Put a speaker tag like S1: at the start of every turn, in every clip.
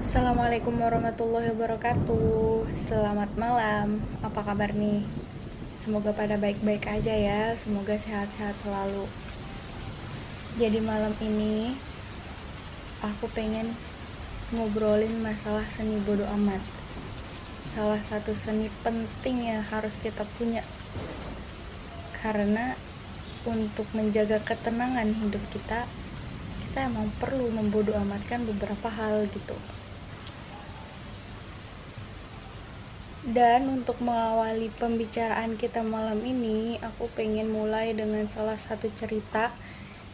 S1: Assalamualaikum warahmatullahi wabarakatuh. Selamat malam. Apa kabar nih? Semoga pada baik-baik aja ya. Semoga sehat-sehat selalu. Jadi malam ini aku pengen ngobrolin masalah seni bodo amat. Salah satu seni penting yang harus kita punya. Karena untuk menjaga ketenangan hidup kita emang perlu membodo amatkan beberapa hal gitu. Dan untuk mengawali pembicaraan kita malam ini, aku pengen mulai dengan salah satu cerita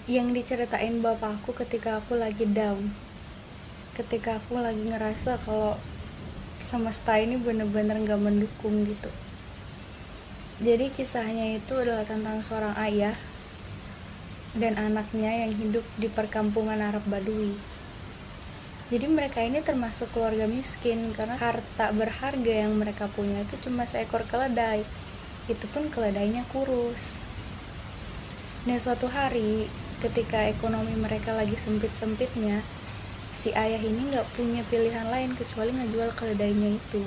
S1: yang diceritain bapakku ketika aku lagi down. Ketika aku lagi ngerasa kalau semesta ini bener-bener gak mendukung gitu. Jadi kisahnya itu adalah tentang seorang ayah dan anaknya yang hidup di perkampungan Arab Badui. Jadi mereka ini termasuk keluarga miskin karena harta berharga yang mereka punya itu cuma seekor keledai. Itu pun keledainya kurus. Dan suatu hari ketika ekonomi mereka lagi sempit-sempitnya, si ayah ini gak punya pilihan lain kecuali ngejual keledainya itu.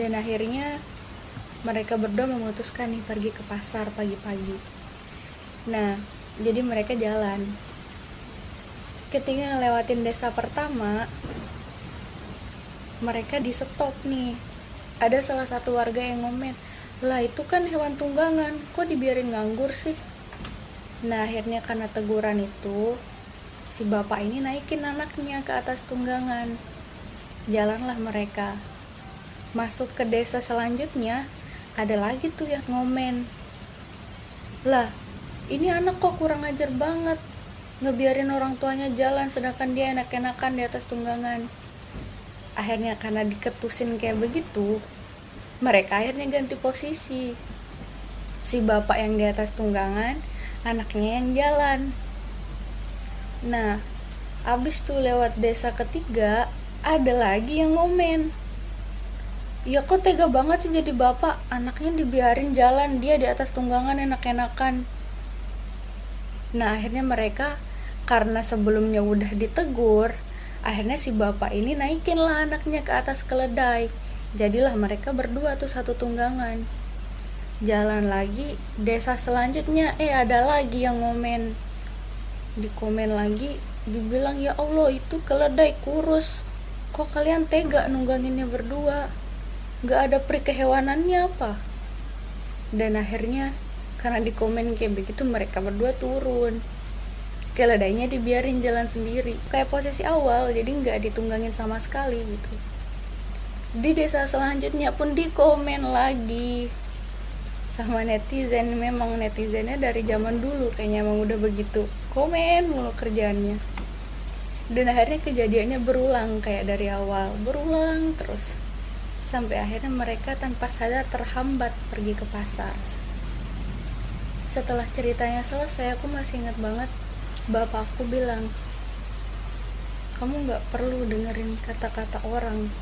S1: Dan akhirnya mereka berdua memutuskan nih pergi ke pasar pagi-pagi. Nah, jadi mereka jalan. Ketika ngelewatin desa pertama, mereka di stop nih. Ada salah satu warga yang ngomen, "Lah itu kan hewan tunggangan, kok dibiarin nganggur sih?" Nah akhirnya karena teguran itu, si bapak ini naikin anaknya ke atas tunggangan. Jalanlah mereka. Masuk ke desa selanjutnya, ada lagi tuh yang ngomen, "Lah ini anak kok kurang ajar banget, ngebiarin orang tuanya jalan sedangkan dia enak-enakan di atas tunggangan." Akhirnya karena diketusin kayak begitu, mereka akhirnya ganti posisi. Si bapak yang di atas tunggangan, anaknya yang jalan. Nah, abis tuh lewat desa ketiga, ada lagi yang ngomen, "Ya kok tega banget sih jadi bapak, anaknya dibiarin jalan, dia di atas tunggangan enak-enakan." Nah akhirnya mereka karena sebelumnya udah ditegur, akhirnya si bapak ini naikin lah anaknya ke atas keledai. Jadilah mereka berdua tuh satu tunggangan. Jalan lagi, desa selanjutnya ada lagi yang ngomen. Di komen lagi dibilang, "Ya Allah itu keledai kurus, kok kalian tega nungganginnya berdua, gak ada peri kehewanannya apa?" Dan akhirnya karena di komen kayak begitu mereka berdua turun. Keledainya dibiarin jalan sendiri kayak posisi awal, jadi nggak ditunggangin sama sekali gitu. Di desa selanjutnya pun di komen lagi sama netizen. Memang netizennya dari zaman dulu kayaknya emang udah begitu, komen mulu kerjaannya. Dan akhirnya kejadiannya berulang kayak dari awal, berulang terus sampai akhirnya mereka tanpa sadar terhambat pergi ke pasar. Setelah ceritanya selesai, aku masih ingat banget bapakku bilang, "Kamu gak perlu dengerin kata-kata orang,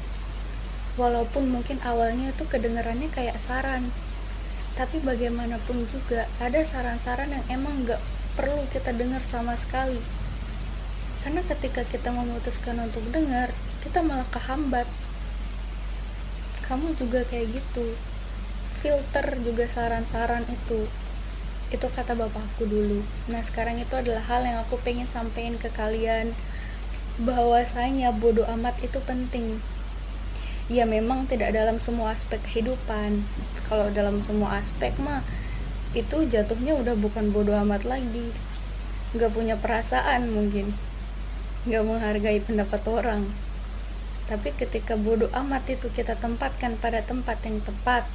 S1: walaupun mungkin awalnya itu kedengarannya kayak saran, tapi bagaimanapun juga ada saran-saran yang emang gak perlu kita dengar sama sekali. Karena ketika kita memutuskan untuk dengar, kita malah kehambat. Kamu juga kayak gitu, filter juga saran-saran itu." Itu kata bapakku dulu. Nah sekarang itu adalah hal yang aku pengen sampein ke kalian, bahwasanya bodo amat itu penting. Ya memang tidak dalam semua aspek kehidupan. Kalau dalam semua aspek mah itu jatuhnya udah bukan bodo amat lagi, gak punya perasaan, mungkin gak menghargai pendapat orang. Tapi ketika bodo amat itu kita tempatkan pada tempat yang tepat,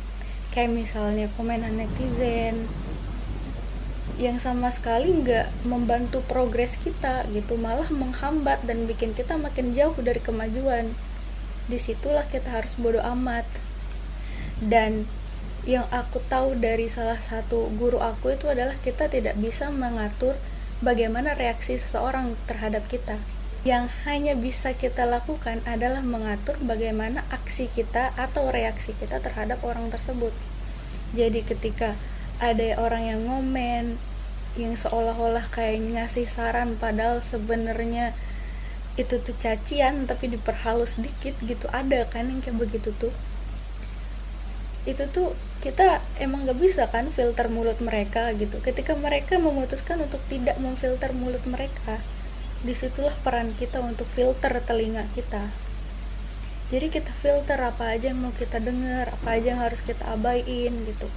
S1: kayak misalnya komenan netizen yang sama sekali nggak membantu progres kita gitu, malah menghambat dan bikin kita makin jauh dari kemajuan, disitulah kita harus bodo amat. Dan yang aku tahu dari salah satu guru aku itu adalah kita tidak bisa mengatur bagaimana reaksi seseorang terhadap kita. Yang hanya bisa kita lakukan adalah mengatur bagaimana aksi kita atau reaksi kita terhadap orang tersebut. Jadi ketika ada orang yang ngomen yang seolah-olah kayak ngasih saran, padahal sebenarnya itu tuh cacian tapi diperhalus dikit gitu, ada kan yang kayak begitu tuh. Itu tuh kita emang gak bisa kan filter mulut mereka gitu. Ketika mereka memutuskan untuk tidak memfilter mulut mereka, disitulah peran kita untuk filter telinga kita. Jadi kita filter apa aja yang mau kita dengar, apa aja yang harus kita abaiin gitu.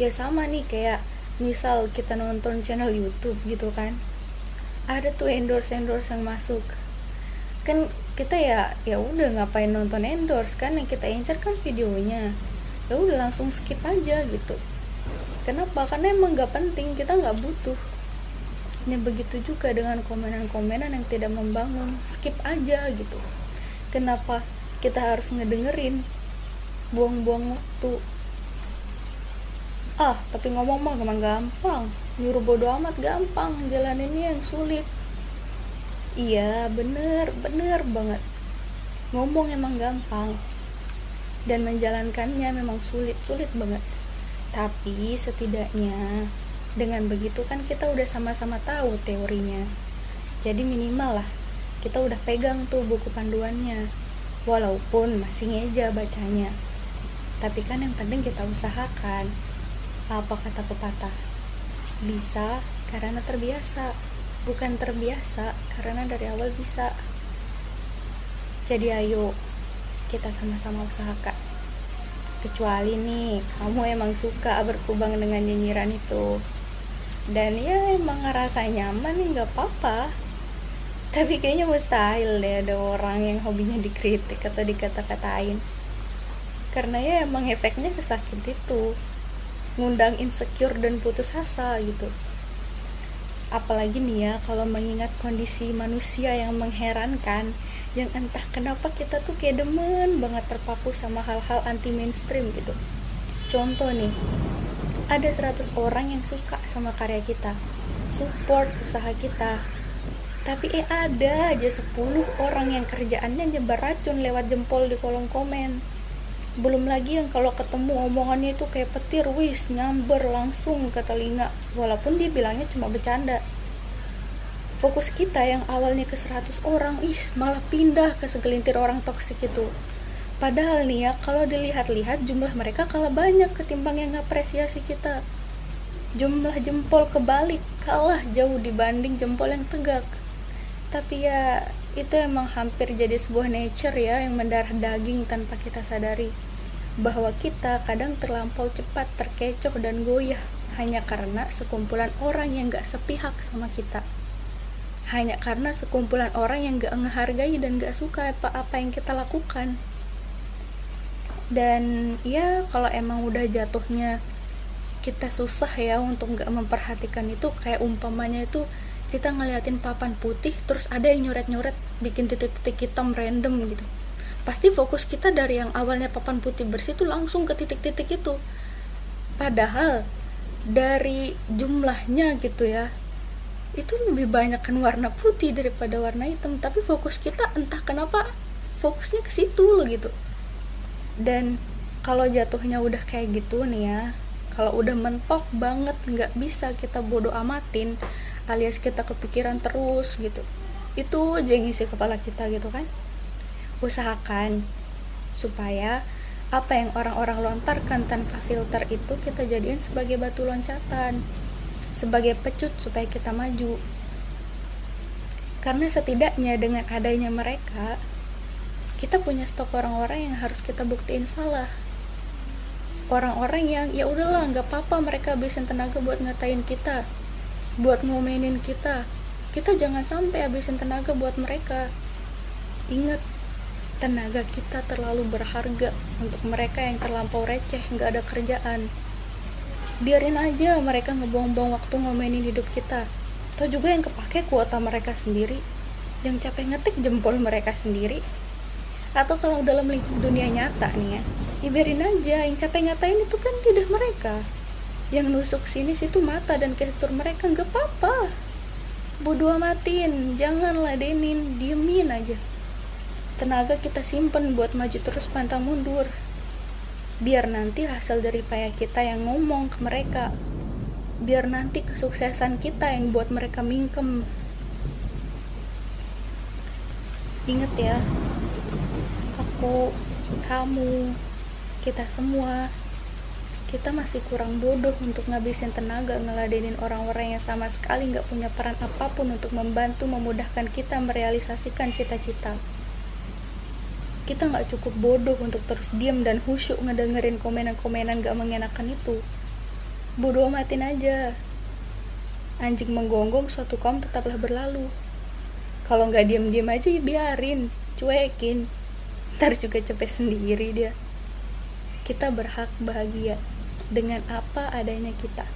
S1: Ya sama nih kayak misal kita nonton channel YouTube gitu kan, ada tuh endorse yang masuk, kan kita ya udah ngapain nonton endorse kan, yang kita incar kan videonya, ya udah langsung skip aja gitu. Kenapa? Karena emang gak penting, kita gak butuh. Nah begitu juga dengan komenan-komenan yang tidak membangun, skip aja gitu. Kenapa kita harus ngedengerin, buang-buang waktu. Tapi ngomong mah emang gampang, nyuruh bodo amat gampang, jalaninnya yang sulit. Iya bener banget, ngomong emang gampang dan menjalankannya memang sulit banget. Tapi setidaknya dengan begitu kan kita udah sama-sama tahu teorinya, jadi minimal lah kita udah pegang tuh buku panduannya, walaupun masih ngeja bacanya. Tapi kan yang penting kita usahakan. Apa kata pepatah? Bisa karena terbiasa, bukan terbiasa karena dari awal bisa. Jadi ayo kita sama-sama usahakan. Kecuali nih kamu emang suka berkubang dengan nyinyiran itu, dan ya emang ngerasa nyaman nih, gak apa-apa. Tapi kayaknya mustahil deh ada orang yang hobinya dikritik atau dikata-katain, karena ya emang efeknya sesakit itu, ngundang insecure dan putus asa gitu. Apalagi nih ya kalau mengingat kondisi manusia yang mengherankan, yang entah kenapa kita tuh kayak demen banget terpaku sama hal-hal anti mainstream gitu. Contoh nih, ada 100 orang yang suka sama karya kita, support usaha kita, tapi ada aja 10 orang yang kerjaannya nyebar racun lewat jempol di kolom komen. Belum lagi yang kalau ketemu omongannya itu kayak petir, wis nyamber langsung ke telinga, walaupun dia bilangnya cuma bercanda. Fokus kita yang awalnya ke 100 orang, malah pindah ke segelintir orang toksik itu. Padahal nih ya, kalau dilihat-lihat jumlah mereka kalah banyak ketimbang yang ngapresiasi kita. Jumlah jempol kebalik kalah jauh dibanding jempol yang tegak. Tapi ya itu emang hampir jadi sebuah nature ya, yang mendarah daging tanpa kita sadari, bahwa kita kadang terlampau cepat terkecoh dan goyah hanya karena sekumpulan orang yang gak sepihak sama kita, hanya karena sekumpulan orang yang gak ngehargai dan gak suka apa yang kita lakukan. Dan ya kalau emang udah jatuhnya kita susah ya untuk gak memperhatikan itu, kayak umpamanya itu kita ngeliatin papan putih terus ada yang nyoret-nyoret bikin titik-titik hitam random gitu, pasti fokus kita dari yang awalnya papan putih bersih tuh langsung ke titik-titik itu. Padahal dari jumlahnya gitu ya, itu lebih banyak kan warna putih daripada warna hitam, tapi fokus kita entah kenapa fokusnya ke situ loh gitu. Dan kalau jatuhnya udah kayak gitu nih ya, kalau udah mentok banget nggak bisa kita bodo amatin, alias kita kepikiran terus gitu, itu aja yang ngisi kepala kita gitu kan. Usahakan supaya apa yang orang-orang lontarkan tanpa filter itu kita jadiin sebagai batu loncatan, sebagai pecut supaya kita maju. Karena setidaknya dengan adanya mereka, kita punya stok orang-orang yang harus kita buktiin salah. Orang-orang yang ya udahlah nggak apa-apa mereka habisin tenaga buat ngatain kita, buat ngomenin kita jangan sampai habisin tenaga buat mereka. Ingat, tenaga kita terlalu berharga untuk mereka yang terlampau receh, gak ada kerjaan. Biarin aja mereka ngebuang-buang waktu ngomenin hidup kita. Atau juga yang kepake kuota mereka sendiri, yang capek ngetik jempol mereka sendiri. Atau kalau dalam lingkup dunia nyata nih ya, biarin aja, yang capek ngatain itu kan lidah mereka, yang nusuk sini situ mata dan gestur mereka, gak apa-apa. Bodo amatin, jangan ladenin, diemin aja. Tenaga kita simpen buat maju terus pantang mundur, biar nanti hasil dari payah kita yang ngomong ke mereka, biar nanti kesuksesan kita yang buat mereka mingkem. Ingat ya, aku, kamu, kita semua, kita masih kurang bodoh untuk ngabisin tenaga ngeladenin orang-orang yang sama sekali gak punya peran apapun untuk membantu memudahkan kita merealisasikan cita-cita. Kita gak cukup bodoh untuk terus diam dan khusyuk ngedengerin komenan-komenan gak mengenakan itu. Bodoh amatin aja. Anjing menggonggong, suatu kaum tetaplah berlalu. Kalau gak diam-diam aja ya biarin, cuekin. Ntar juga capek sendiri dia. Kita berhak bahagia dengan apa adanya kita.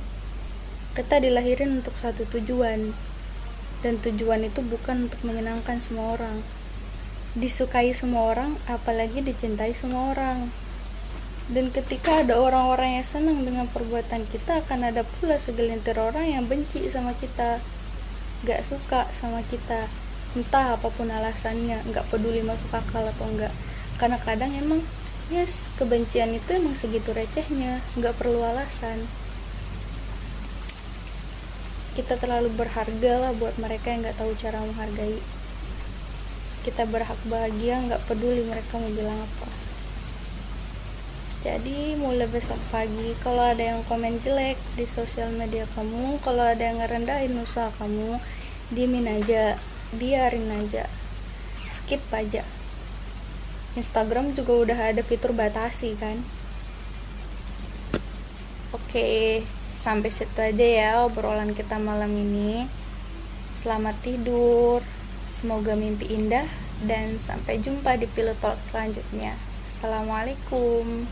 S1: Kita dilahirin untuk suatu tujuan, dan tujuan itu bukan untuk menyenangkan semua orang, disukai semua orang, apalagi dicintai semua orang. Dan ketika ada orang-orang yang senang dengan perbuatan kita, akan ada pula segelintir orang yang benci sama kita, gak suka sama kita, entah apapun alasannya, gak peduli masuk akal atau enggak. Karena kadang emang kebencian itu emang segitu recehnya, gak perlu alasan. Kita terlalu berharga lah buat mereka yang gak tahu cara menghargai. Kita berhak bahagia, gak peduli mereka mau bilang apa. Jadi mulai besok pagi, kalau ada yang komen jelek di sosial media kamu, kalau ada yang ngerendahin usaha kamu, diemin aja, biarin aja, skip aja. Instagram juga udah ada fitur batasi kan. Oke, sampai situ aja ya obrolan kita malam ini. Selamat tidur, semoga mimpi indah, dan sampai jumpa di Pilot Talk selanjutnya. Assalamualaikum.